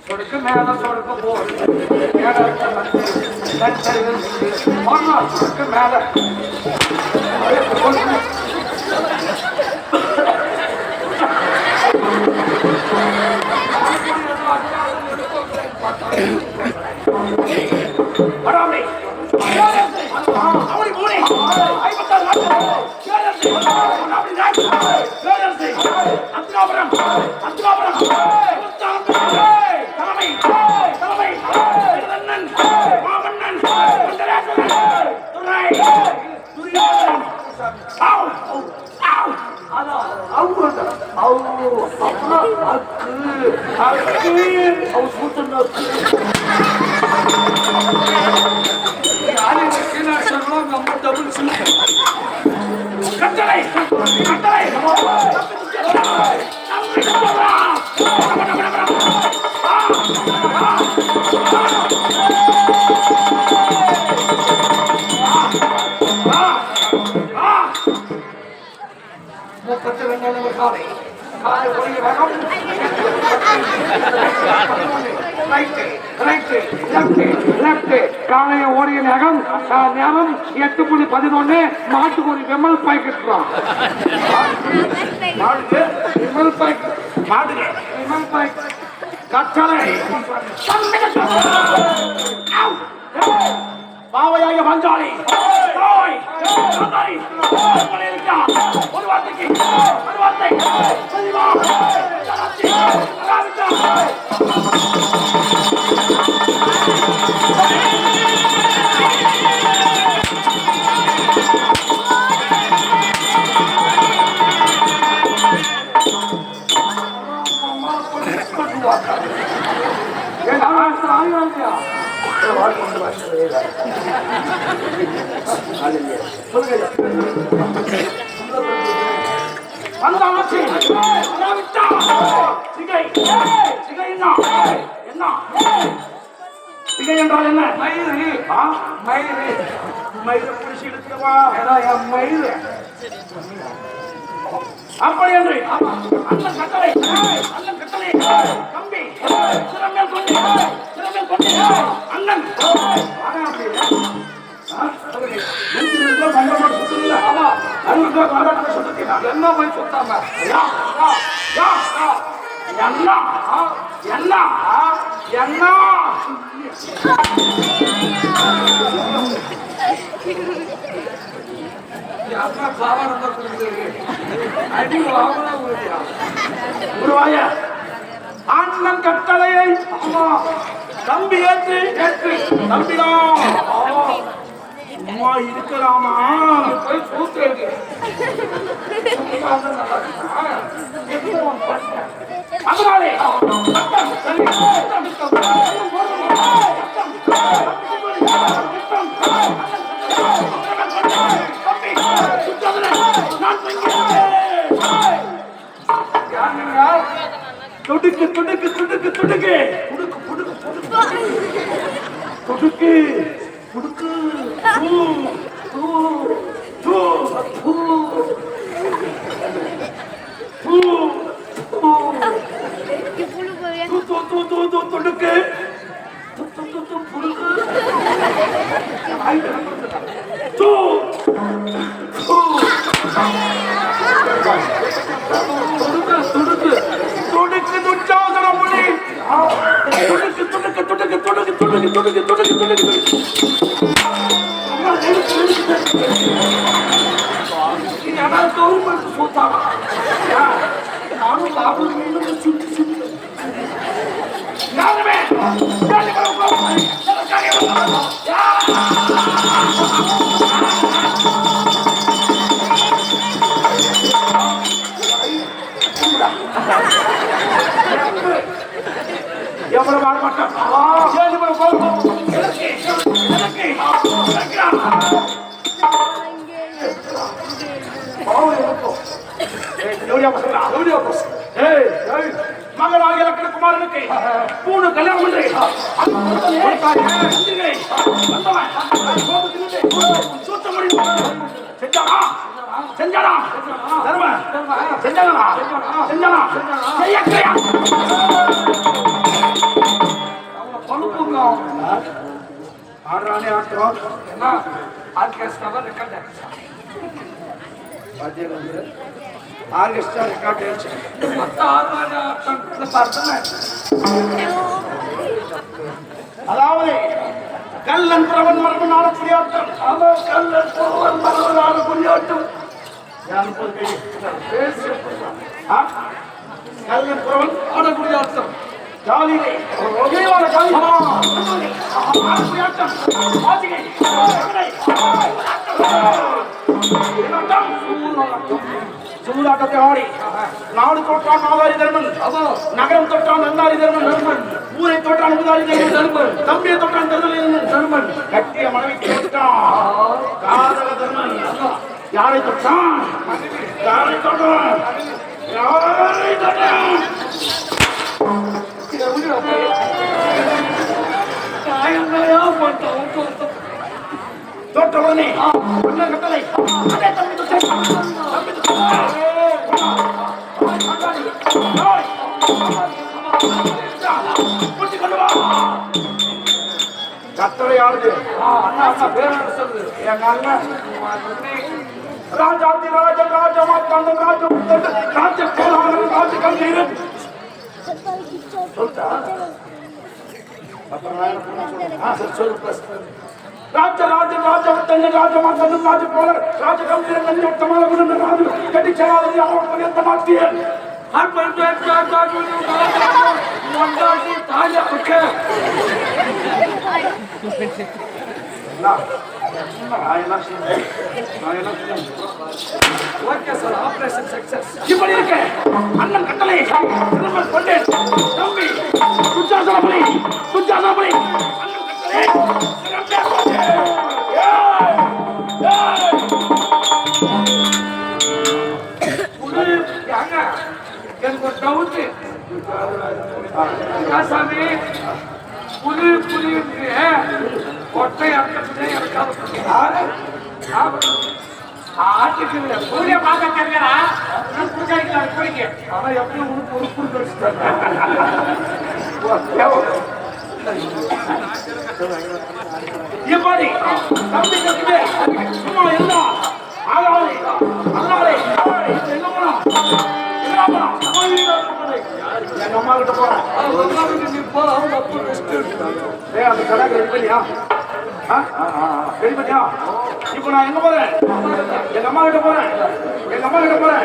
சொடுக்கு மேல சொடுக்கு போடு சொடுக்கு மேல காலைய ஓடிய நேரம் 8:11 மாட்டுக்கு ஒரு விமல் பாய்க்கெட் பாவையாக பஞ்சாலி ஒரு வார்த்தைக்கு ஒரு வார்த்தை என்றால் என்ன? மயிறு மயிறு மயிறு பிடிச்சி இழுத்துவா மயிறு அப்படி என்று அண்ணன் கட்டளை தம்பி சிறமேல் கொண்டு அண்ணன் என்ன போய் சொத்தாம என்ன அண்ணன் கட்டளையை தம்பி ஏற்று தம்பிதான் அம்மா இருக்கலாமா போய் சூத்து அதனாலே தம்பி துடுக்கு துடுக்கு துடுக்கு துடுக்கு துடுக்கு துடுக்கு துடுக்கு துடுக்கு துடுக்கு எவ்வளவு மாட்டோம் மகனாக இலக்கண குமாரனுக்கு 3 கல்யாணம் பண்றேன். செஞ்சானா செஞ்சானா செஞ்சானா செய்யக்கையா ஆடுறானே ஆட்டம் என்ன ஆர்கெஸ்ட்ரா ரெக்கார்ட் ஆர்கெஸ்ட்ரா ரெக்கார்ட் ஆயிடுச்சு அதாவது கல்லன் புறவன் மரபு நாடு புரியாட்டம் அதான் கல்லன் புறவன் மரபு நாடு புரியாட்டம் கல்லன் புறவன் நாடு புரியாட்டம் ஜாலியே சூதாட்டத்தை ஆடி நாடு தோற்றான் நாதாரி தர்மன் நகரம் தோற்றான் நந்தாரி தர்மன் ஊரை தோற்றான் உதாரி தர்மன் தம்பியை தோற்றான் தர்மன் கட்டிய மனைவி தோற்றான் காதல தர்மன் யாரை தொட்டான் யாரை தொட்டான் யாரை தொட்டான் தோற்றவனே கட்டளை கட்டளையானது ராஜாதி ராஜன் ராஜமாத்தாண்டம் ராஜமுத்தன் ராஜகோலாளன் ராஜகம்பீரன் ராஜராஜன் ராஜவத்தன் ராஜமாத்தன் ராஜகோலர் ராஜகம்பீரன் நஞ்சோட்டமாலகுடன் ராஜு கட்டிச்சலாதி அவன் பணியத்த மாற்றியன் ஆபரேஷன் சக்சஸ் இப்படி இருக்க அண்ணன் கட்டளை திருமல் கொண்டேன் தம்பி துச்சாசனபடி அண்ணன் கட்டளை எனக்கு ஒரு டவுட் சாமி புலி கொட்டை அக்கத்துலேயே ஆட்டுக்கு புலிய பார்க்க தெரியா பூஜாரிக்கலாம் குடிக்க ஆனா எப்பயும் உனக்கு ஒரு புல் கடிச்சுட்டாங்க இப்படி தம்பி கட்டுமே சும்மா இருந்தா ஆகாதே அல்லாதே எங்க போனா எங்க அம்மா கிட்ட போறேன் அந்த கடை ரெடி பண்ணியா ரெடி பண்ணியா இப்போ நான் எங்க போறேன் எங்க அம்மா கிட்ட போறேன்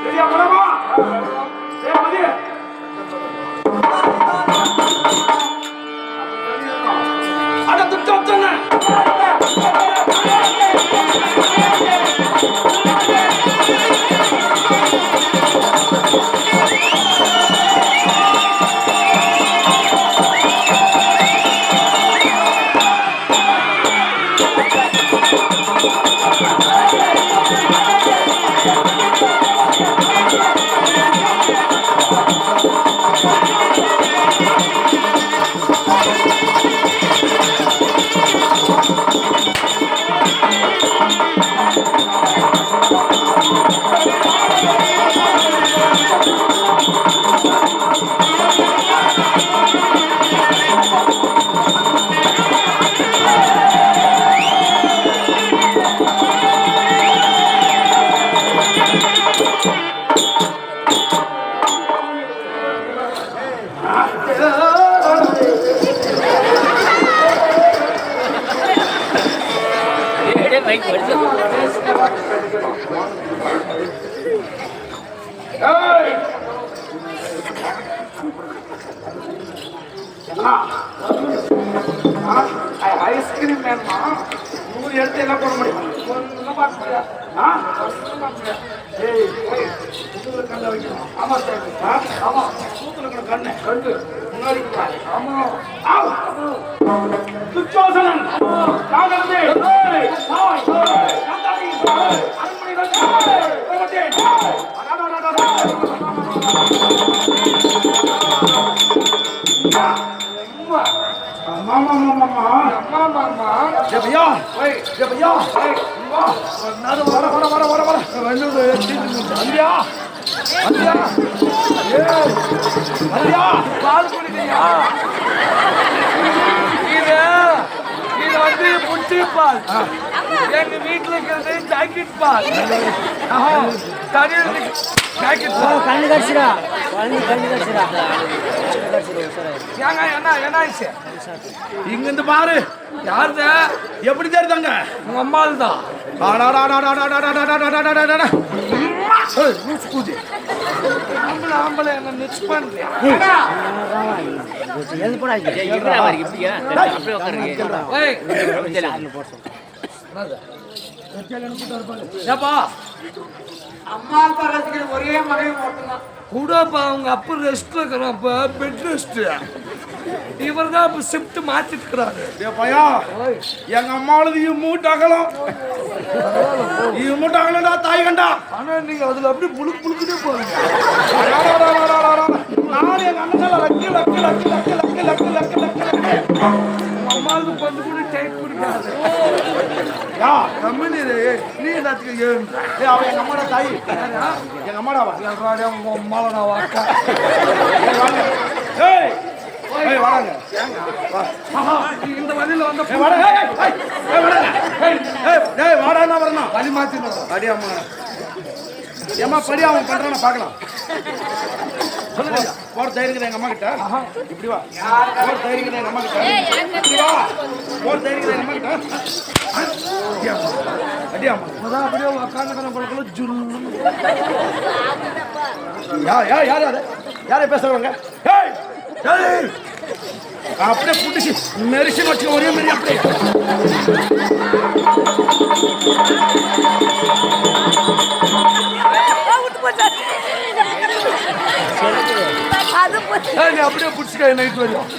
சரியா போலாமா அடுத்து தோத்தன ஐஸ்கிரீம் வேணுமா? 100 எடுத்து என்ன பண்ண முடியும்? கண்ணை வைக்கணும். ஆமா சார். ஆமா சூத்துல கண்ணு கண்டு முன்னாடி துச்சோசனன் பால் குடிக்கையா இது வந்து புட்டி பால். எங்க வீட்டுல இருக்கிறது ஜாக்கெட் பால். ஜாக்கெட் பால் கண்ணு கடிச்சிடா என்ன ஆயிடுச்சு? இங்க இருந்து பாரு. யாருத? எப்படி தெரியுதாங்க? உங்க அம்மாள் தான். ஆம்பளை என்ன மிக்ஸ் பண்றியா? அம்மா அப்பா ரசிக்கிற ஒரே மகன் மட்டும்தான் கூடப்பா. அவங்க அப்பா ரெஸ்ட் இருக்கிறான், பெட் ரெஸ்ட். இவர் தான் இப்ப ஷிஃப்ட் மாத்திட்டு இருக்கிறாரு. எங்க அம்மாவுது மூட்டாகலாம் மூட்டாகலடா தாய் கண்டா. ஆனா நீங்க அதுல அப்படியே புழுக்குனே போறீங்க. நானும் எங்க அண்ணன் luck luck luck luck luck luck luck luck அம்மாவுக்கு கொஞ்சம் கூட டைட் பிடிக்காது. கம்பெனி நீ எல்லாத்துக்கும் அவன் எங்க அம்மாடா தாய். எங்க அம்மாடாவா? உங்க அம்மாவை நான் வாக்கா. இந்த வழியில வந்து வாடா வரணும். வழி மாத்தி அடியாமா ஏமா படி அவன் பண்றான பாக்கலாம். போற தைரியம் எங்க அம்மா கிட்ட. இப்படி வா. போற தைரியம் எங்க அம்மா கிட்ட. இப்படி வா. போற தைரியம் எங்க அம்மா கிட்ட. அடியாமா அதான் அப்படியே உட்காந்து பழக்கம் ஜுல்லு. யாரை பேசுறவங்க? அப்படியே புடிச்சு மெரிசன் வச்சு ஒரே மாதிரி அப்படியே அப்படியே புடிச்சுக்க நைட் வரையும்.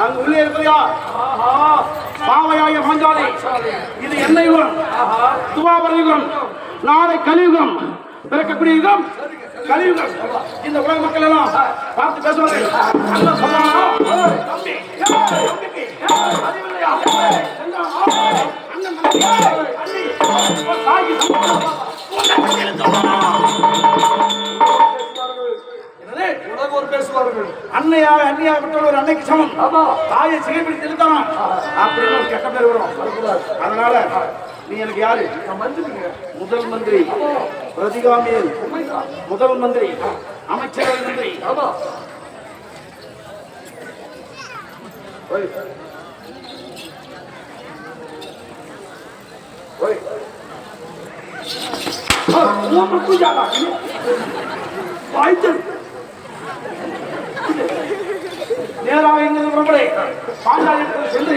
அங்கு உள்ளே இருப்பதையா பாவையாய பாஞ்சாலி. இது என்ன யுகம்? துவாபர யுகம். நாளை கலியுகம். பிறக்கக்கூடிய யுகம் கலியுகம். இந்த உலக மக்கள் எல்லாம் பார்த்து பேசுவார்கள். அன்னையாக அந்நியாகப்பட்ட ஒரு அன்னைக்கு சமம். தாயை சிறைப்பிடித்து எழுத்தானா அப்படின்னு ஒரு கெட்ட பேர் வரும். அதனால நீ எனக்கு யாரு? முதல் மந்திரி, பிரதிகாமியல் முதல் மந்திரி, அமைச்சரவை மந்திரி. நேராக இங்கிருந்து புறப்படை பாஞ்சாலி சென்று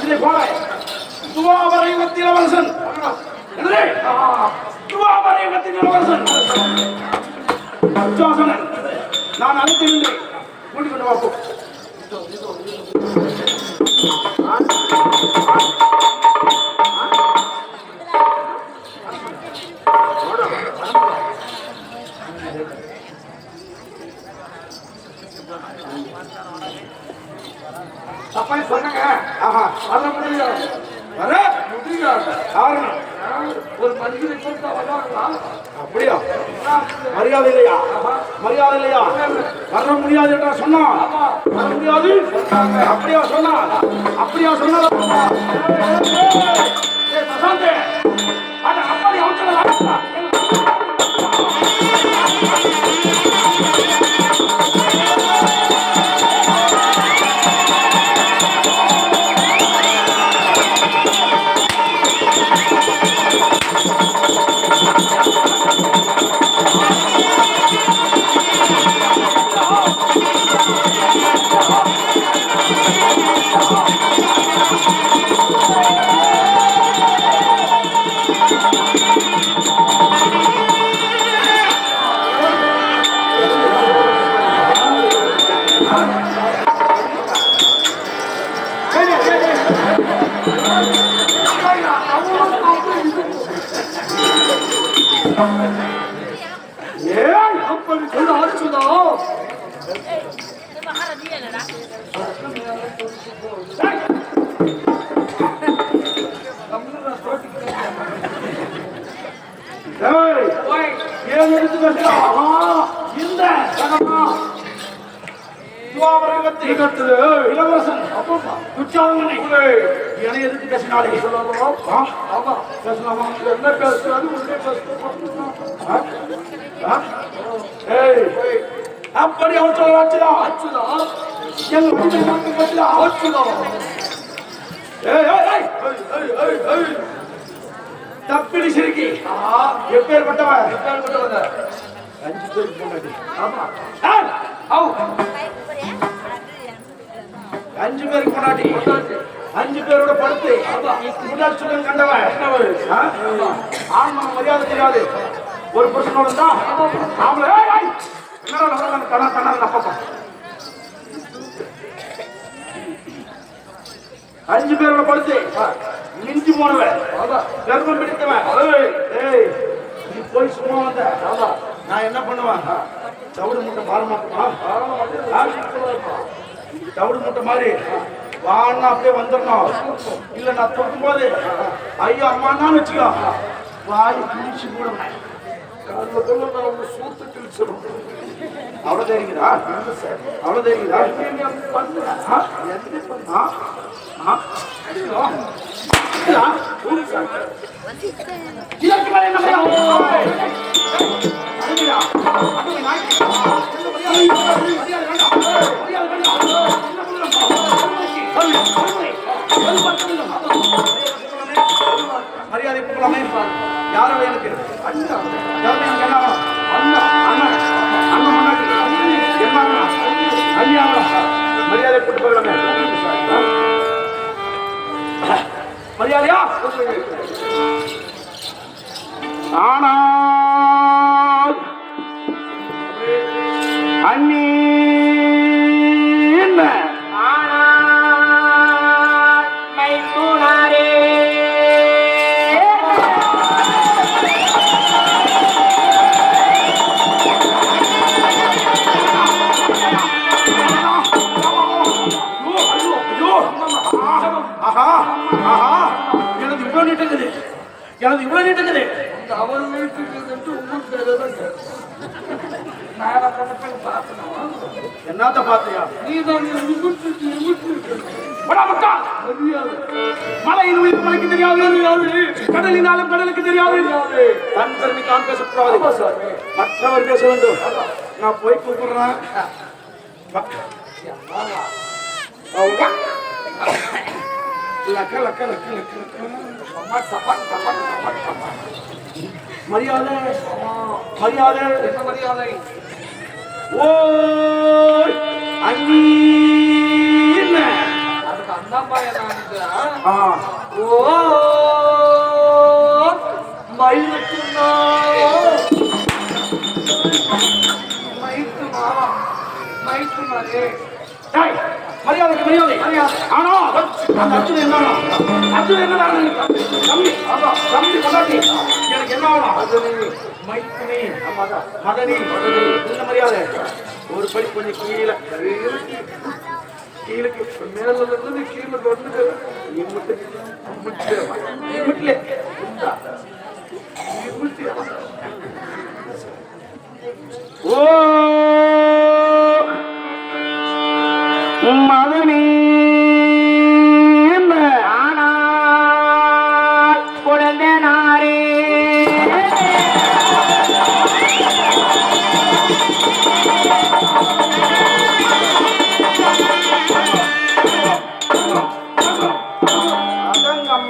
இதை போல துவாபர யுகத்தில் இளவரசன். துவாபர யுகத்தில் இளவரசன் துச்சாசனன் நான் அழைத்திருந்தேன். கூட்டிக் கொண்டு வாப்போம். சொன்னங்க ஆஹா வர முடியாது வர முடியாது காரணம் ஒரு மனிதனை கொடுத்தா வர்றாங்களா அப்படியா மரியாதை இல்லையா மரியாதை இல்லையா வர முடியாது என்றா சொன்னா வர முடியாது அப்படியா சொன்னா அப்படியா சொன்னா பிரசாந்த் அட அப்படி அவசரம் ஏன் அப்படி சொல்ல ஆச்சுதா ஏன் எடுத்து இந்த இளவரசன் துச்சாதனை என்னை எதிர்த்து பேசினாலே ஆமா பேசலாமா என்ன பேசுறாரு உடனே அப்படி அவன் சொல்ல ஆச்சுதா எங்க வீட்டை மாற்றி பேசல ஆச்சுதா தப்பிடி சிரிக்கி எப்பேற்பட்டவன் கேள்விப்பட்டவங்க 5 பேருக்கு முன்னாடி ஆமா ஆவ் 5 பேருக்கு முன்னாடி 5 பேரோட படுத்து முதல் சுகம் கண்டவன் ஆன்ம மரியாதை தெரியாது ஒரு புருஷனோட இருந்தா அவங்கள என்னடா கண்ணா கண்ணா அப்பப்பா 5 பேரோட படுத்து மிஞ்சி போனவன் கர்ப்பம் பிடித்தவன் நீ போய் சும்மா வந்த நான் என்ன பண்ணுவேன் தவிடு மூட்டை பாரமாக்குமா தவிடு மூட்டை மாதிரி வான்னா அப்படியே வந்துடணும் இல்ல நான் தொட்டும் போது ஐயோ அம்மான்னு வச்சுக்கோ வாய் குடிச்சு கூட சூத்து கிழிச்சிடும் அவ்வளவு தெரியுதா அவ்வளவு தெரியுதா இதற்கு மேல என்ன மரியாதை கூப்பிடலாமே யாரோ எனக்கு என்ன அண்ணன் அண்ணன் அண்ணன் முன்னாடி என்ன அண்ணா மரியாதை கூட்டு போயிடலாமே மரியாதையா ஆனால் அண்ணி என்ன எனது இவ்வளவு நீட்டுக்குது அவர் வீட்டுக்கு உங்களுக்கு என்னத்த பாத்தியா நீ தான் மலையின் உயிர் மலைக்கு தெரியாது கடலினாலும் கடலுக்கு தெரியாது தன் பெருமை தான் பேசக்கூடாது மற்றவர் பேச வேண்டும் நான் போய் கூப்பிடுறேன் லக்க லக்க லக்க லக்க மரியாதை மரியாதை என்ன மரியாதை ஓய் அண்ணி என்ன அதுக்கு அண்ணாம்பாய ஆ ஓ மயிலுக்குன்னா மைத்துமாரே டேய் மரியாதைக்கு மரியாதை ஆனா அந்த அர்ஜுன் என்ன அர்ஜுன் என்ன தம்பி தம்பி கொண்டாட்டி எனக்கு என்ன ஆகணும் மைத்துனி மதனி இந்த மரியாதை ஒரு படி கொஞ்சம் கீழே கீழே மேல இருந்து நீ கீழே கொண்டு ஓ மதனே ஆனால் குழந்தை நாரே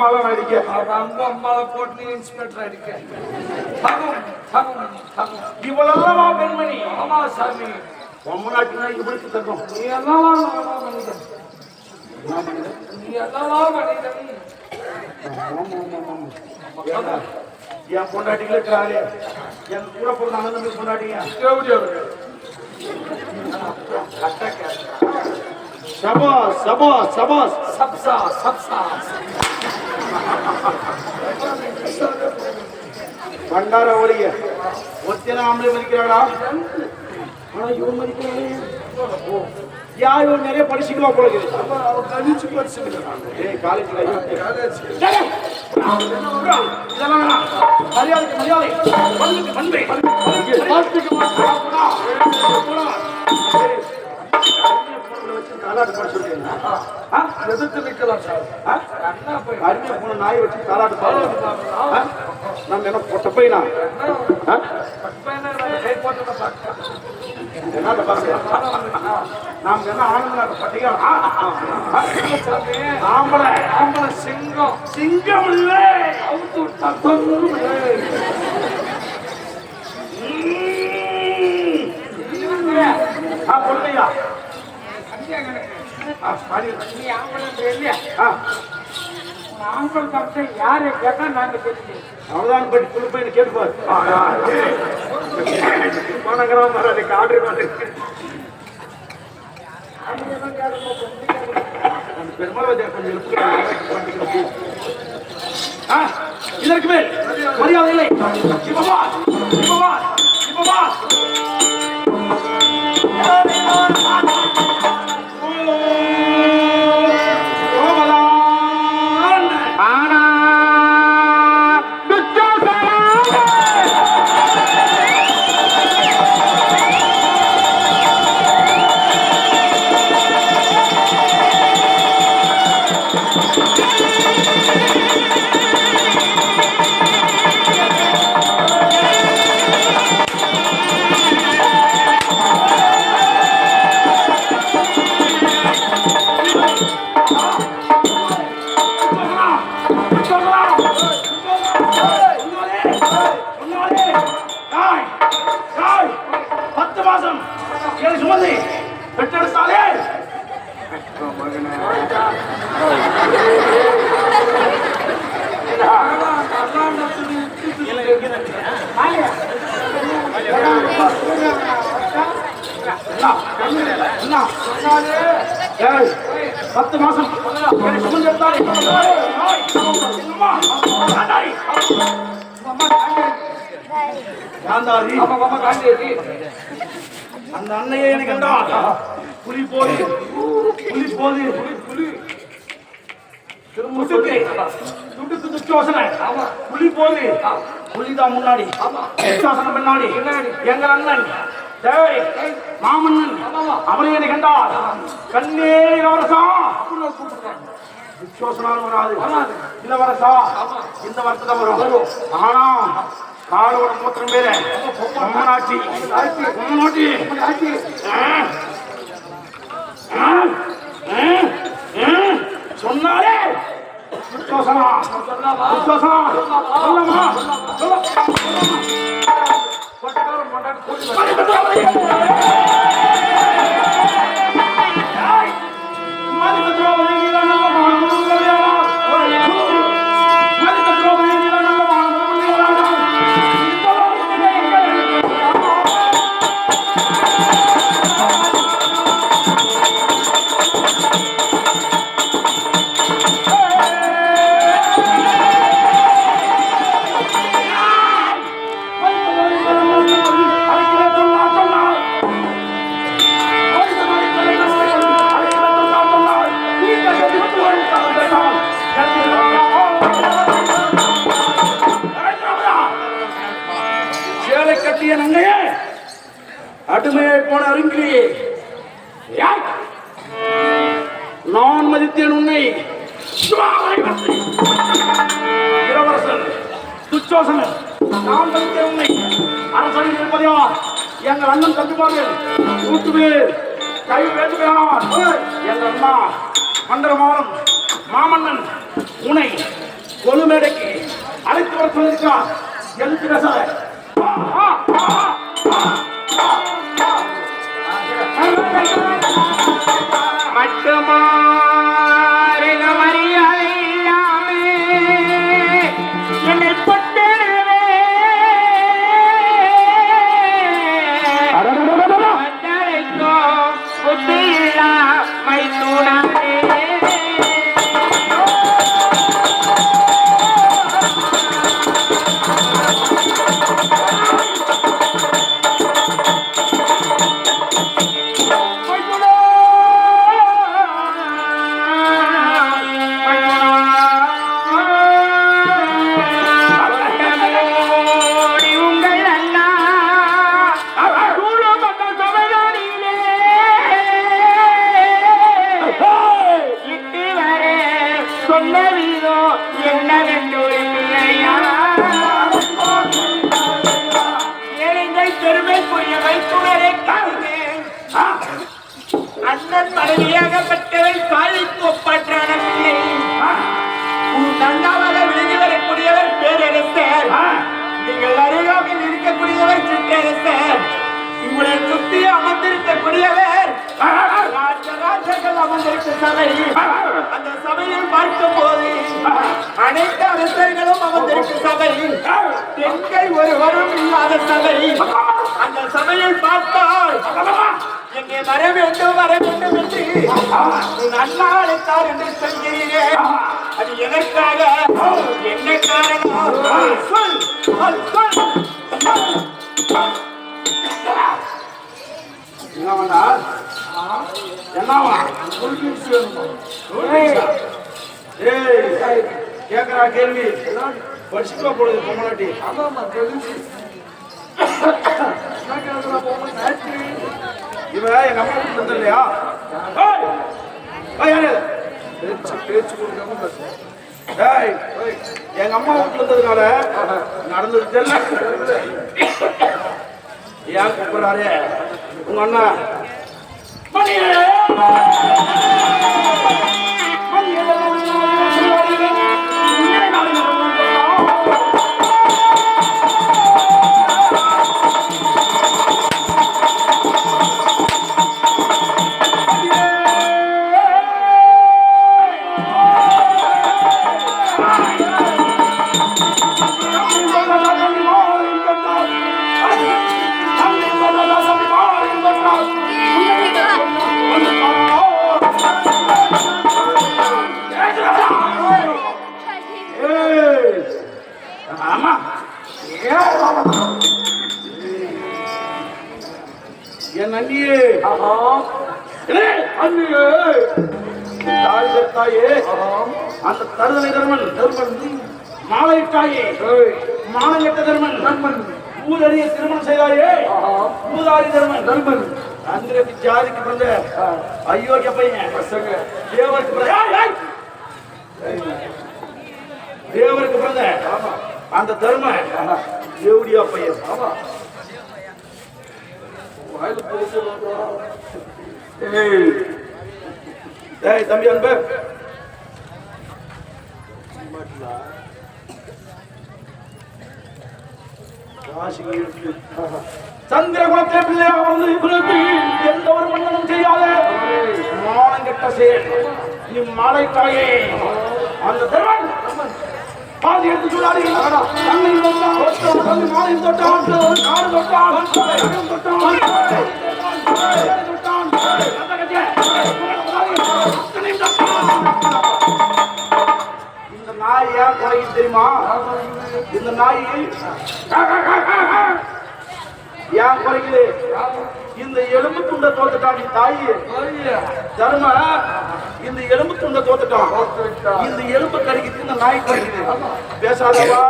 அம்மாவை அடிக்க அவங்க அம்மாவை போட்டு இன்ஸ்பெக்டர் அடிக்க இவளெல்லாம் பெண்மணி ஆமா சாமி பொம்மநாட்டினா இவளுக்கு தக்கும் நீ எல்லாம் மனிதன் நீ எல்லாம் மனிதன் என் பொண்டாட்டிகள் இருக்கிறாரு என் கூட பிறந்த அண்ணன் பொண்டாட்டிங்க சபாஸ் சபாஸ் சபாஸ் சப்சா சப்சா பண்டார ஒளிய ஒத்தின ஆம்பளை மதிக்கிறாளா ஆனா இவன் மதிக்கிறாளே யார் இவன் நிறைய படிச்சுக்கலாம் போல கழிச்சு படிச்சுக்கலாம் காலேஜ் மரியாதை மரியாதை பண்பை காலாட்டு பாட சொல்றீங்களா எதிர்த்து நிக்கலாம் சார் அருமையா போன நாயை வச்சு காலாட்டு பாடுறோம் நம்ம என்ன பொட்ட பையனா கை போட்டு என்ன நாம் என்ன ஆனந்த பட்டியா ஆம்பளை ஆம்பளை சிங்கம் சிங்கம் இல்லை அவுத்து தத்தம் பொண்ணையா யாரு கேட்டா நாங்க தெரிஞ்சு அவதான் பட்டி புள்ள பையனை கேட்டுப்பாரு மாநகரம் அதுக்கு ஆர்டர் பெருமாள் கொஞ்சம் இதற்கு மேல் மரியாதை இல்லை இப்பவா இப்பவா இப்பவா பெற்றெடுத்தாலே பத்து மாசம் அந்த அன்னையை எனக்கு புலி போது புலி போது புலி துட்டுக்கு துச்சோசனை புலி போது புலிதான் முன்னாடி துச்சோசனை பின்னாடி எங்கள் அண்ணன் தேவை மாமன்னன் அவனை எனக்கு கண்டார் கண்ணே இளவரசா துச்சோசனாலும் வராது இளவரசா இந்த வருஷம் வரும் ஆனா காலோட மூத்திரம் பேர பொம்மனாட்சி சொன்னாலே துச்சோசனா துச்சோசனா சொல்லமா சேலை கட்டிய நங்கையே, அடிமையை போன அருங்கிரியே, யார்? நான் மதித்தேன் உன்னை. இளவரசன் துச்சோசனன், நான் மதித்தேன் உன்னை. அரசன் இருப்பது யார்? எங்கள் அண்ணன் தந்துபார்கள். கூட்டுவேல் கை வேண்டுகிறான். எங்கள் அண்ணா மந்திரமானம் மாமன்னன் உன்னை கொலுமேடைக்கு அழைத்து வர சொல்லியிருக்கார். எழுத்து பேசாத. மட்டுமா மரியாதை இல்லாமே என்னை பொட்டவே மஞ்சளைக்கோ புத்தியில்லா மைத்தூடாமே. அண்ணன் மனைவியாகப்பட்டவள் தாய்க்கு ஒப்பற்றான பிள்ளை. நன்றாக விலகி வரக்கூடியவர் பேரரசர். நீங்கள் அருகாமையில் இருக்கக்கூடியவர் சிற்றரசர். உங்களை சுத்தி அமர்ந்திருக்கக்கூடியவர் ராஜராஜர்கள் அமர்ந்திருக்க சபை. அந்த சபையில் பார்க்கும் போது அனைத்து அரசர்களும் அமர்ந்திருக்கும் சபை. பெண்கள் ஒருவரும் இல்லாத சபை. அந்த சபையில் பார்த்தால் எங்கே வர வேண்டும் என்று நல்லா அழைத்தார் என்று சொல்கிறீர்கள். அது எதற்காக? என்ன காரணம்? சொல் என்னவா? என்னவா? கேக்குறா கேள்வி படிச்சுக்கோ பொழுது பொம்மலாட்டி. இவன் எங்க அம்மா வீட்டுல இருந்த இல்லையா? பேச்சு கொடுக்காம எங்க அம்மா வீட்டுல இருந்ததுனால நடந்தது தெரியல. ஏன் கூப்பிடுறாரு உங்க அண்ணா? என் அண்ணியே, தாயே, அந்த தருதலை தர்மன் மாலையிட்டாயே, மாலையிட்ட தர்மன் ஊரறிய திருமணம் செய்தாயே, ஊதாரி தர்மன் அந்திரக்கு ஜாதிக்கு பிறந்த அயோக்கிய பையன், தேவருக்கு பிறந்த அந்த தர்ம தேவடியா பையன். தம்பி அன்பு, சந்திரகுலத்தை பிள்ளையாக வந்து எந்த ஒரு மன்னனும் செய்யாத மானம் கெட்ட செயல் நீ மாலைக்காயே. அந்த தர்மன் பாதி எடுத்து சொல்லாதீங்க. மாலையும் தொட்டான், காடு தொட்டான், இந்த நாய் ஏன் குறைக்கு தெரியுமா? இந்த நாய் ஏன் குறைக்குது? இந்த எலும்பு துண்டை தோத்துட்டான் தாய் தர்ம. இந்த எலும்பு துண்டை தோத்துட்டான். இந்த எலும்பு கடிக்குது, இந்த நாய் குறைக்குது. பேசாதவா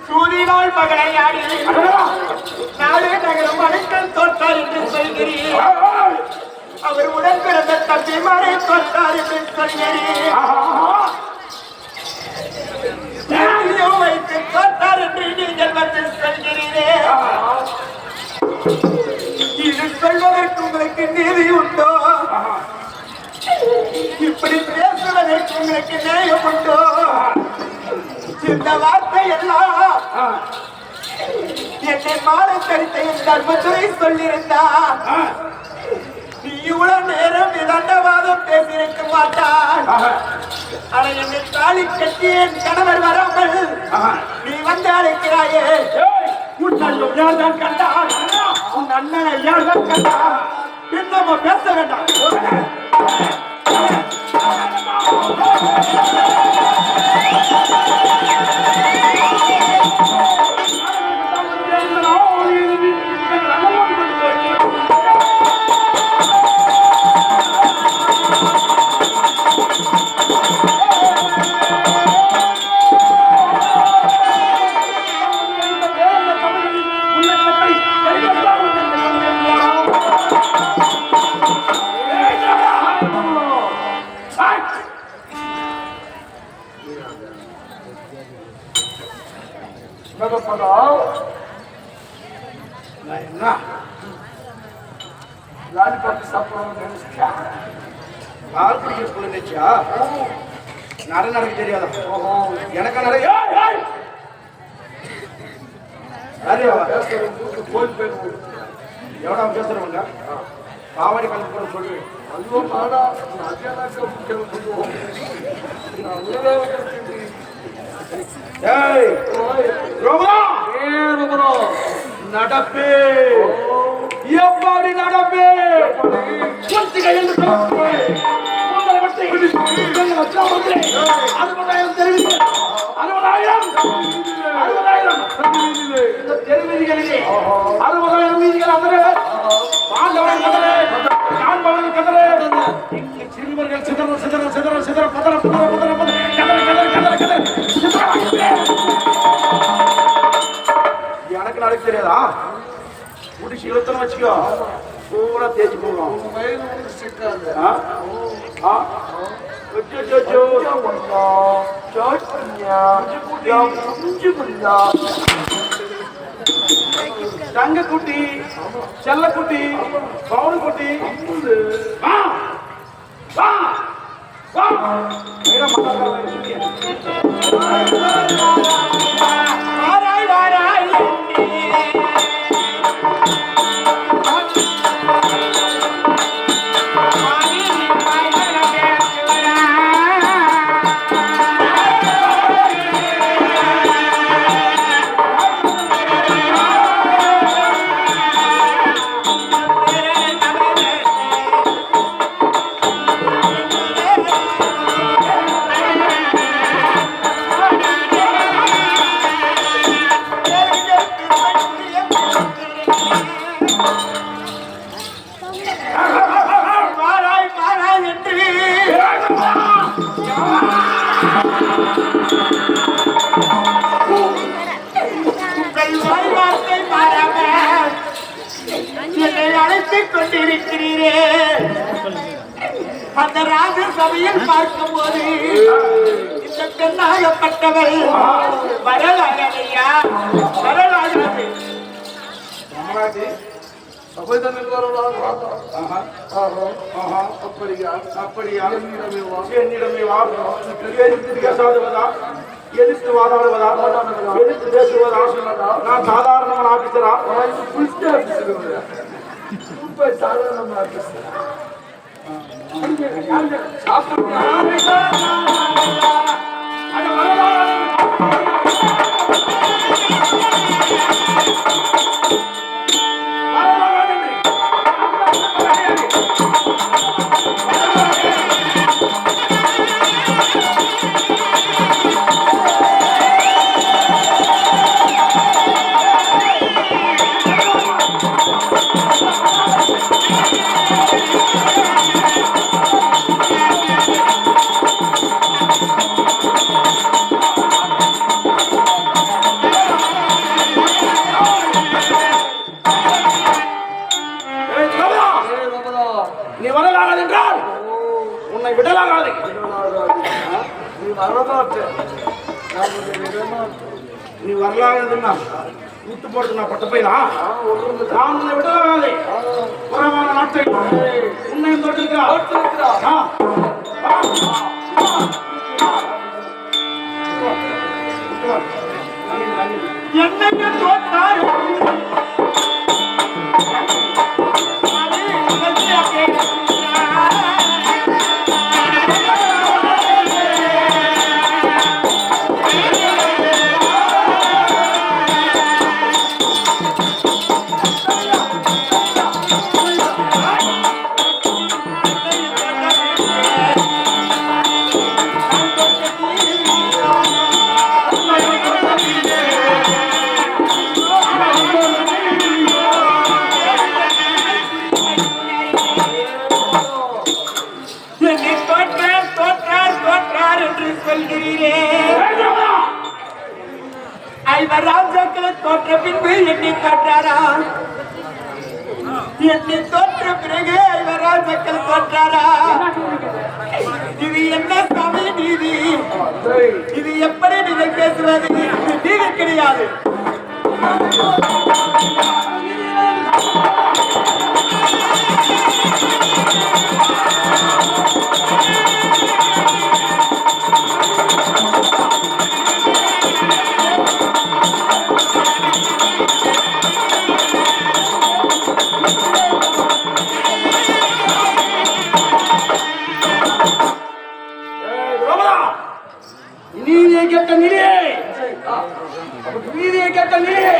சூதினால் மகளை ஆடி நாளே நகரம் அழைக்கல் தோற்றார் என்று சொல்கிறீர். அவர் உடன் பிறந்த தம்பி மாறே தோற்றார் என்று சொல்கிறீர். வைத்து தோற்றார் என்று நீங்கள் வந்து சொல்கிறீரே. இது சொல்வதற்கு உங்களுக்கு நீதி உண்டோ? இப்படி பேசுவதற்கு உங்களுக்கு நியாயம் உண்டோ? இந்த வார்த்தை எல்லாம் என்னை மாலை கடித்த என் தர்மத்துறை சொல்லியிருந்தார். நீ இவ்வளவு நேரம் நிதண்டவாதம் பேசியிருக்க மாட்டான். ஆனா என்னை தாலி கட்டி என் கணவர் வராமல் நீ வந்து அழைக்கிறாயே. உன் அண்ணன் யார்தான் கண்டான்? உன் அண்ணனை யார்தான் கண்டான்? இன்னும் பேச வேண்டாம். லாலிபாப் சாப்பிடணும்னு நினைச்சியா? பால் குடிக்க சொல்ல நினைச்சியா? நடக்க தெரியாதா? எனக்கு நிறைய எவ்வளோ பேசுறவங்க பாவாடி கலந்து போட சொல்லு. நடப்பே எப்படி நடப்பே தெருவீதிகளிலே 60,000 வீதிகள் அதரே பாண்டவன் கதரே காண்பவன் கதரே சிறுவர்கள் சிதற சிதற சிதற சிதற பதற பதற பதற பதற கதற கதற கதற கதற எனக்கு நடக்க தெரியாதா? முடிச்சு இழுத்தன வச்சுக்கோ, பூரா தேய்ச்சி போகலாம். தங்க குட்டி, செல்ல குட்டி, பவுன் குட்டி, வா வா வா வாராய் வாராய் வந்து கொண்டிருக்கிறீரே அந்த ராஜ சபையில் பார்க்கும் போது இந்த பெண்ணாகப்பட்டவள் வரலாறையா வரலாறு அப்படியா என்னிடமே வா எதிர்த்து பேசாதுவதா எதிர்த்து வாதாடுவதா எதிர்த்து பேசுவதா நான் சாதாரண ஆபீசரா சாதாரண ஆபீசர் நீ வரலாகாது என்றால் உன்னை விடலாகாது. நீ வரமாட்ட நீ வரலாகாதுன்னா விட்டு போறது நான் பட்ட போயிடா நான் உன்னை விடலாகாது. புறமான நாட்டை உன்னையும் தொட்டிருக்கிறா என்னங்க தோற்றார் ராஜாக்களை தோற்ற பின்பு என்னை தோற்றாரா என்னை தோற்ற பிறகு ராஜாக்கள் தோற்றாரா இது என்ன சமய நீதி இது எப்படி நீங்கள் பேசுவது நீதி கிடையாது நீதியை கேட்ட நிலையே நீதியை கேட்ட நிலையே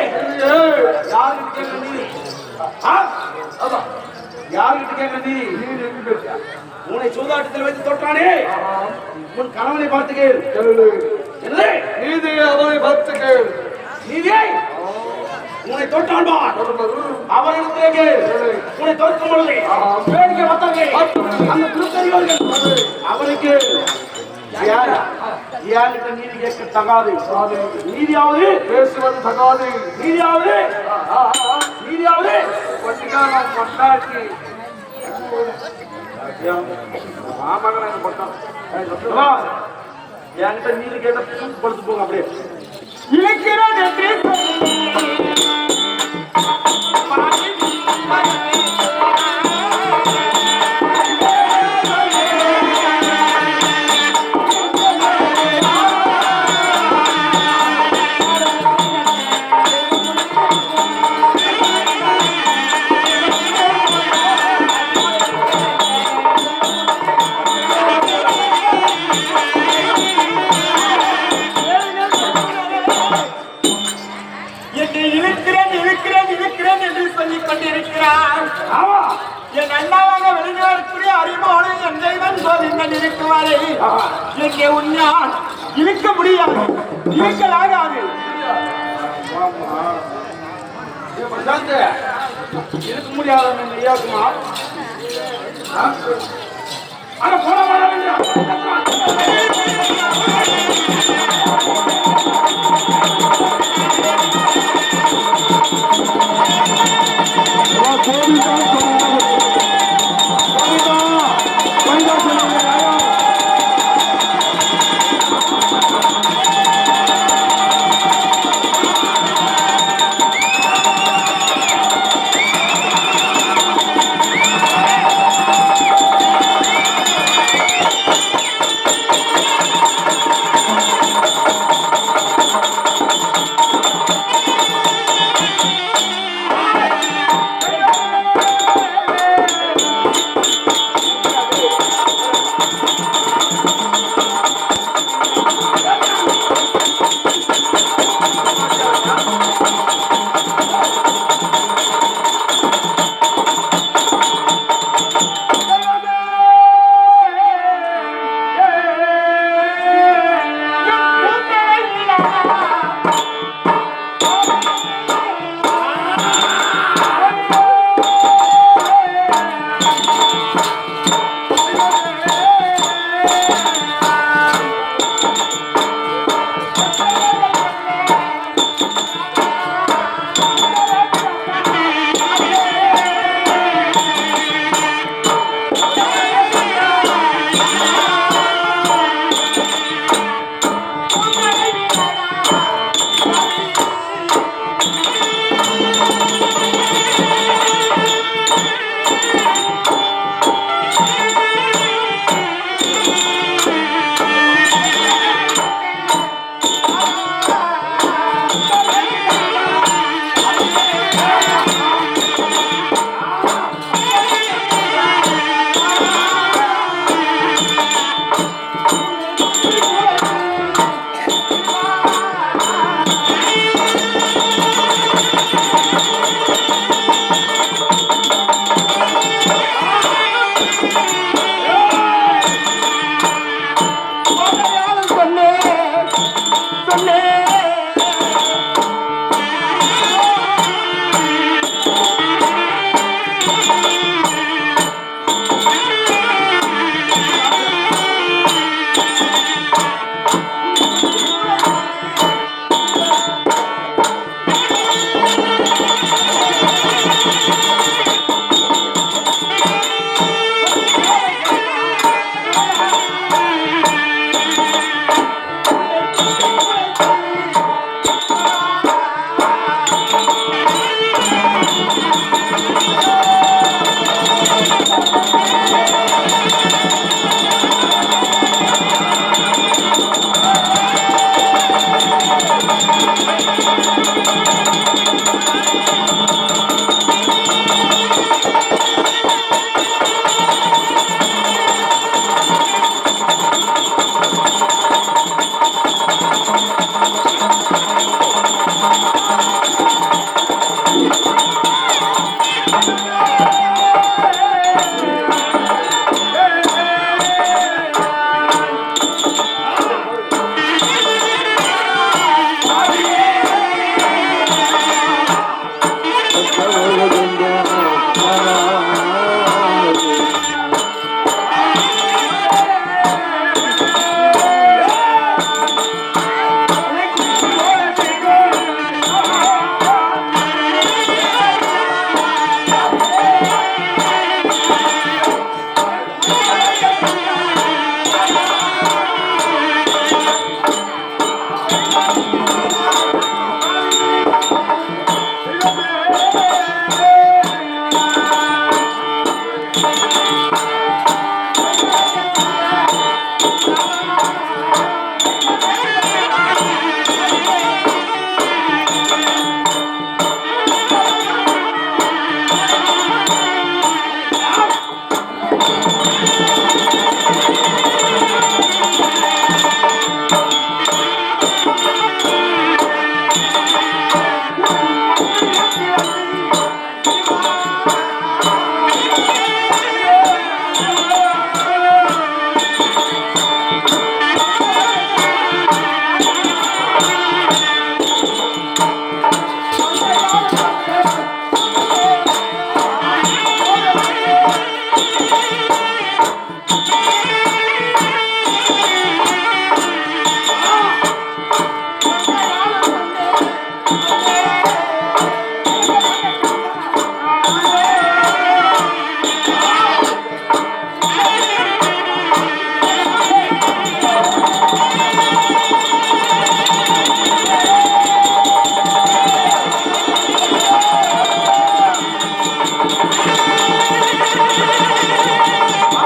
யாருக்கு கேட்க நீதி யாருக்கு கேட்க நீதி உன்னை சூதாட்டத்தில் வைத்து தொட்டானே உன் கணவனை பார்த்து கேள் நீதி அவனை பார்த்து கேள் நீதியை உன்னை தொட்டான் பார் அவரிடத்திலே கேள் உன்னை தோற்க முடியலை வேடிக்கை வந்தார்கள் அந்த திருத்தறிவர்கள் அவருக்கு யாருக்கு நீதி கேட்க தகாது நீதியாவது பேசுவது தகாது நீதியாவது கொட்டிக்கான கொண்டாட்டி என்கிட்ட நீதி கேட்ட படுத்து போங்க அப்படியே என் அண்ணாவாக வெளிநாடுக்கூடிய அறிவோடு என் தெய்வன் கோவிந்தன் இருக்குவாரே எங்கே உன்னால் இருக்க முடியாது இருக்கலாகாது இருக்க முடியாத ஐயாக்குமா ஆனா போன